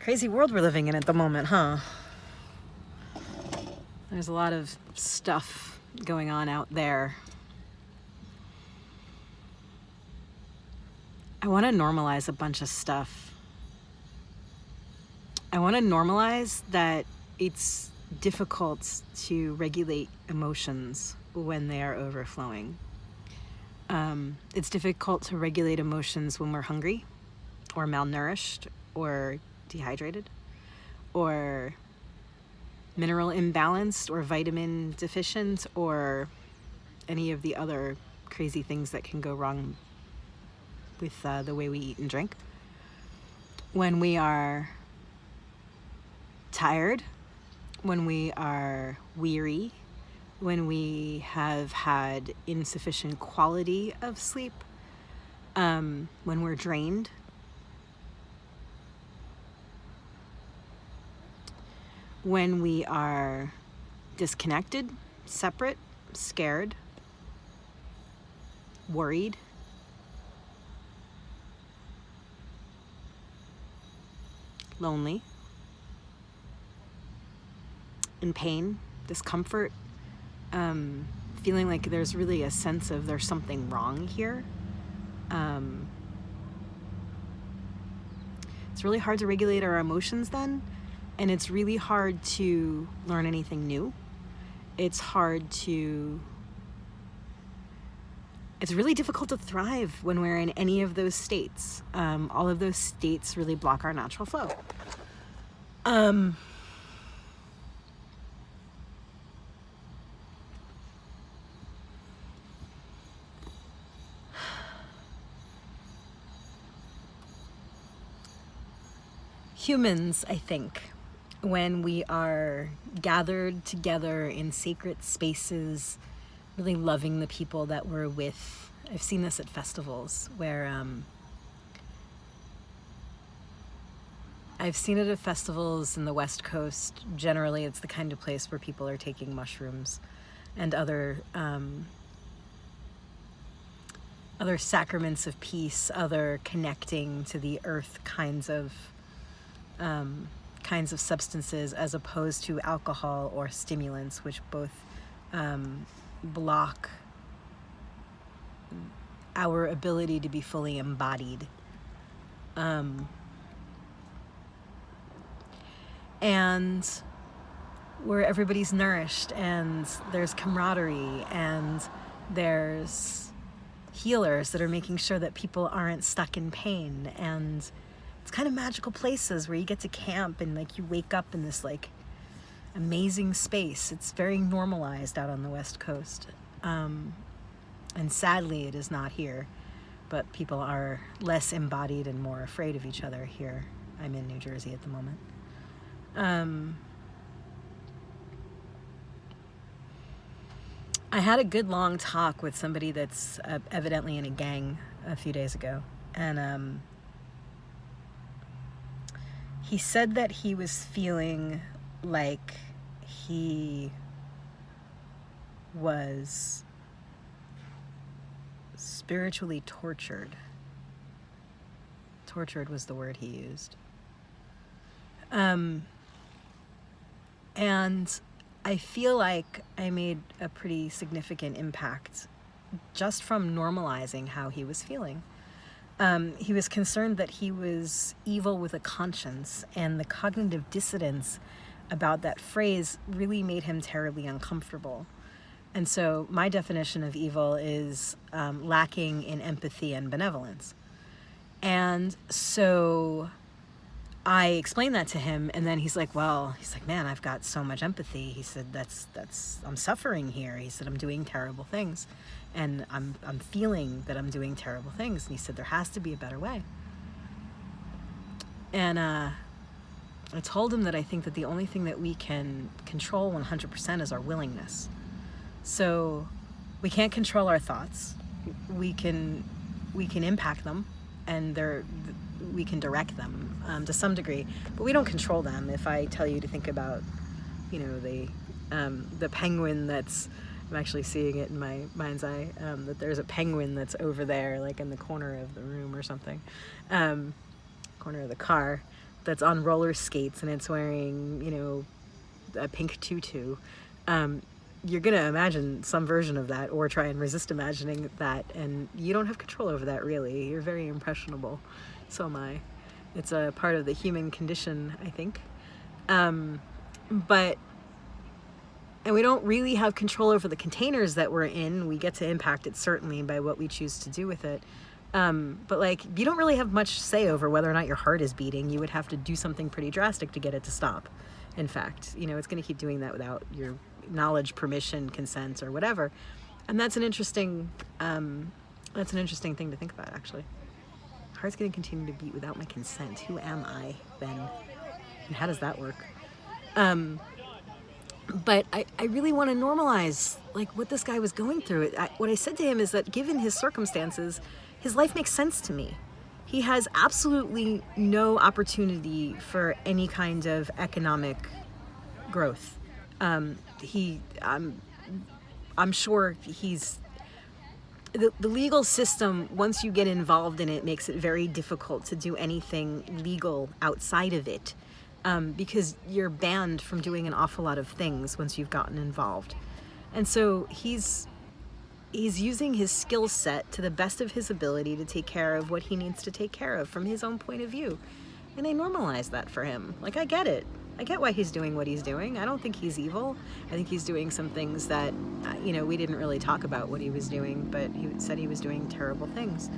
Crazy world we're living in at the moment, huh? There's a lot of stuff going on out there. I want to normalize a bunch of stuff. I want to normalize that it's difficult to regulate emotions when they are overflowing. It's difficult to regulate emotions when we're hungry or malnourished or dehydrated or mineral imbalanced or vitamin deficient or any of the other crazy things that can go wrong with the way we eat and drink. When we are tired, when we are weary, when we have had insufficient quality of sleep, when we're drained, when we are disconnected, separate, scared, worried, lonely, in pain, discomfort, feeling like there's really a sense of there's something wrong here. It's really hard to regulate our emotions then, and it's really hard to learn anything new. It's really difficult to thrive when we're in any of those states. All of those states really block our natural flow. Humans, I think, when we are gathered together in sacred spaces, really loving the people that we're with. I've seen this at festivals where I've seen it at festivals in the West Coast. Generally, it's the kind of place where people are taking mushrooms and other sacraments of peace, other connecting to the earth kinds of substances, as opposed to alcohol or stimulants, which both block our ability to be fully embodied. And where everybody's nourished and there's camaraderie and there's healers that are making sure that people aren't stuck in pain, and it's kind of magical places where you get to camp and like you wake up in this like amazing space. It's very normalized out on the West Coast. And sadly, it is not here, but people are less embodied and more afraid of each other here. I'm in New Jersey at the moment. I had a good long talk with somebody that's evidently in a gang a few days ago, and he said that he was feeling like he was spiritually tortured. Tortured was the word he used. And I feel like I made a pretty significant impact just from normalizing how he was feeling. He was concerned that he was evil with a conscience, and the cognitive dissonance about that phrase really made him terribly uncomfortable. And so my definition of evil is lacking in empathy and benevolence. And so I explained that to him, and then he's like, man, I've got so much empathy. He said, I'm suffering here. He said, I'm doing terrible things, and I'm feeling that I'm doing terrible things. And he said, there has to be a better way. And I told him that I think that the only thing that we can control 100% is our willingness. So we can't control our thoughts. We can impact them, and we can direct them to some degree, but we don't control them. If I tell you to think about, the penguin that's, I'm actually seeing it in my mind's eye, that there's a penguin that's over there, like in the corner of the room or something, corner of the car, that's on roller skates and it's wearing, you know, a pink tutu, you're going to imagine some version of that or try and resist imagining that. And you don't have control over that, really. You're very impressionable. So am I. It's a part of the human condition, I think. And we don't really have control over the containers that we're in. We get to impact it, certainly, by what we choose to do with it. But like, you don't really have much say over whether or not your heart is beating. You would have to do something pretty drastic to get it to stop. In fact, you know, it's going to keep doing that without your knowledge, permission, consent, or whatever. And that's an interesting thing to think about, actually. Heart's going to continue to beat without my consent. Who am I then? And how does that work? But I really want to normalize like what this guy was going through. What I said to him is that given his circumstances, his life makes sense to me. He has absolutely no opportunity for any kind of economic growth. I'm sure he's the legal system, once you get involved in it, makes it very difficult to do anything legal outside of it, because you're banned from doing an awful lot of things once you've gotten involved. And so he's using his skill set to the best of his ability to take care of what he needs to take care of from his own point of view. And I normalize that for him. Like, I get it. I get why he's doing what he's doing. I don't think he's evil. I think he's doing some things that, you know, we didn't really talk about what he was doing, but he said he was doing terrible things.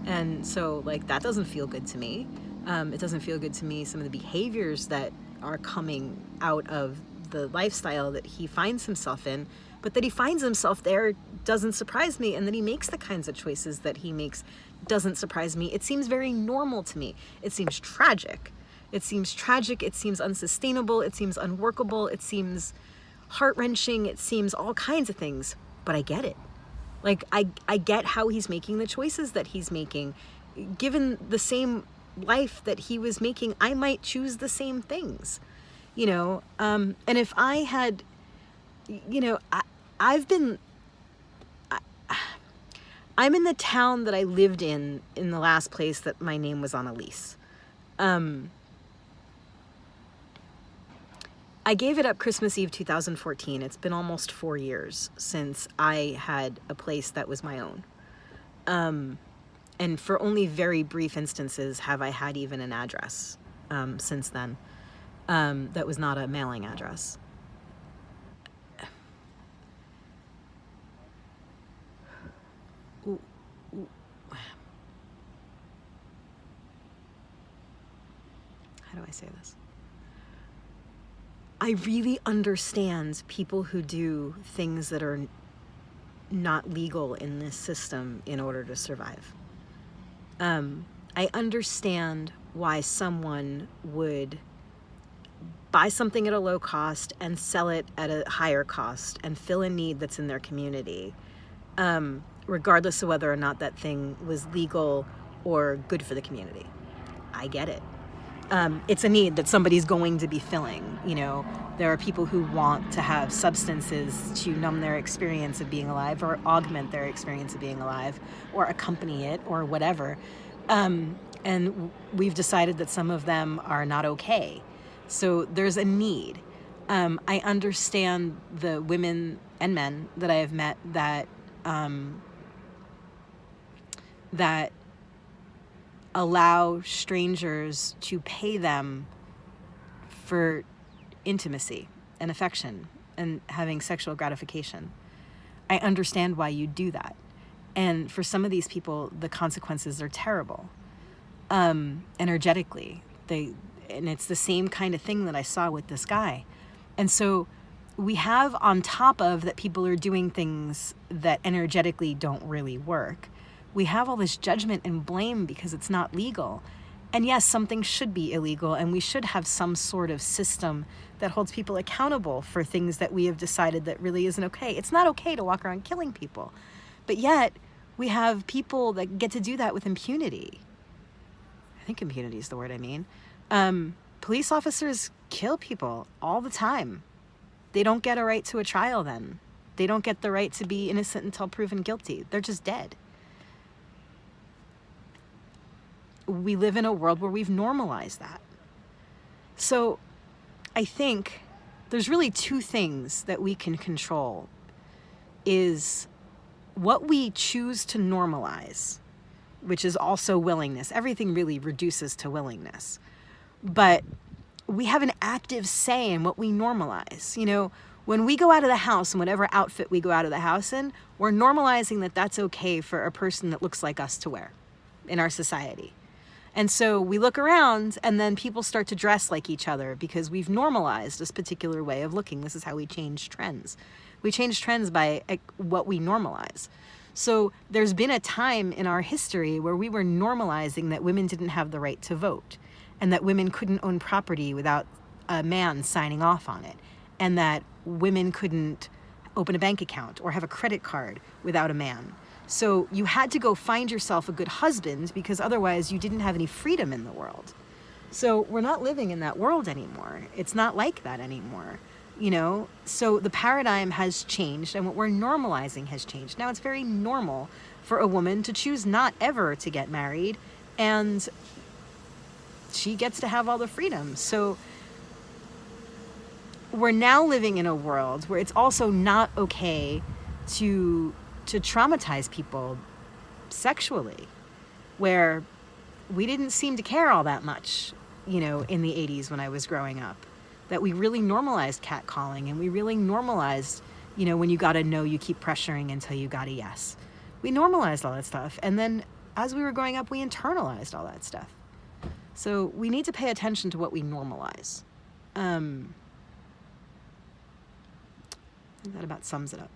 And so, like, that doesn't feel good to me. It doesn't feel good to me, some of the behaviors that are coming out of the lifestyle that he finds himself in. But that he finds himself there doesn't surprise me, and that he makes the kinds of choices that he makes doesn't surprise me. It seems very normal to me. It seems tragic. It seems unsustainable. It seems unworkable. It seems heart-wrenching. It seems all kinds of things. But I get it. Like, I get how he's making the choices that he's making. Given the same life that he was making, I might choose the same things. You know, and if I had, you know, I'm in the town that I lived in the last place that my name was on a lease. I gave it up Christmas Eve 2014. It's been almost 4 years since I had a place that was my own. And for only very brief instances have I had even an address since then. That was not a mailing address. How do I say this? I really understand people who do things that are not legal in this system in order to survive. I understand why someone would buy something at a low cost and sell it at a higher cost and fill a need that's in their community, regardless of whether or not that thing was legal or good for the community. I get it. It's a need that somebody's going to be filling. You know, there are people who want to have substances to numb their experience of being alive or augment their experience of being alive or accompany it or whatever. And we've decided that some of them are not okay. So there's a need. I understand the women and men that I have met that allow strangers to pay them for intimacy and affection and having sexual gratification. I understand why you do that. And for some of these people, the consequences are terrible. Energetically, and it's the same kind of thing that I saw with this guy. And so we have, on top of that, people are doing things that energetically don't really work. We have all this judgment and blame because it's not legal. And yes, something should be illegal, and we should have some sort of system that holds people accountable for things that we have decided that really isn't okay. It's not okay to walk around killing people. But yet, we have people that get to do that with impunity. I think impunity is the word I mean. Police officers kill people all the time. They don't get a right to a trial then. They don't get the right to be innocent until proven guilty. They're just dead. We live in a world where we've normalized that. So I think there's really two things that we can control, is what we choose to normalize, which is also willingness. Everything really reduces to willingness. But we have an active say in what we normalize. You know, when we go out of the house, in whatever outfit we go out of the house in, we're normalizing that that's okay for a person that looks like us to wear in our society. And so we look around, and then people start to dress like each other because we've normalized this particular way of looking. This is how we change trends. We change trends by what we normalize. So there's been a time in our history where we were normalizing that women didn't have the right to vote, and that women couldn't own property without a man signing off on it, and that women couldn't open a bank account or have a credit card without a man. So you had to go find yourself a good husband, because otherwise you didn't have any freedom in the world. So we're not living in that world anymore. It's not like that anymore, you know? So the paradigm has changed, and what we're normalizing has changed. Now it's very normal for a woman to choose not ever to get married, and she gets to have all the freedom. So we're now living in a world where it's also not okay to traumatize people sexually, where we didn't seem to care all that much, you know, in the 80s when I was growing up, that we really normalized catcalling, and we really normalized, you know, when you got a no, you keep pressuring until you got a yes. We normalized all that stuff. And then as we were growing up, we internalized all that stuff. So we need to pay attention to what we normalize. I think that about sums it up.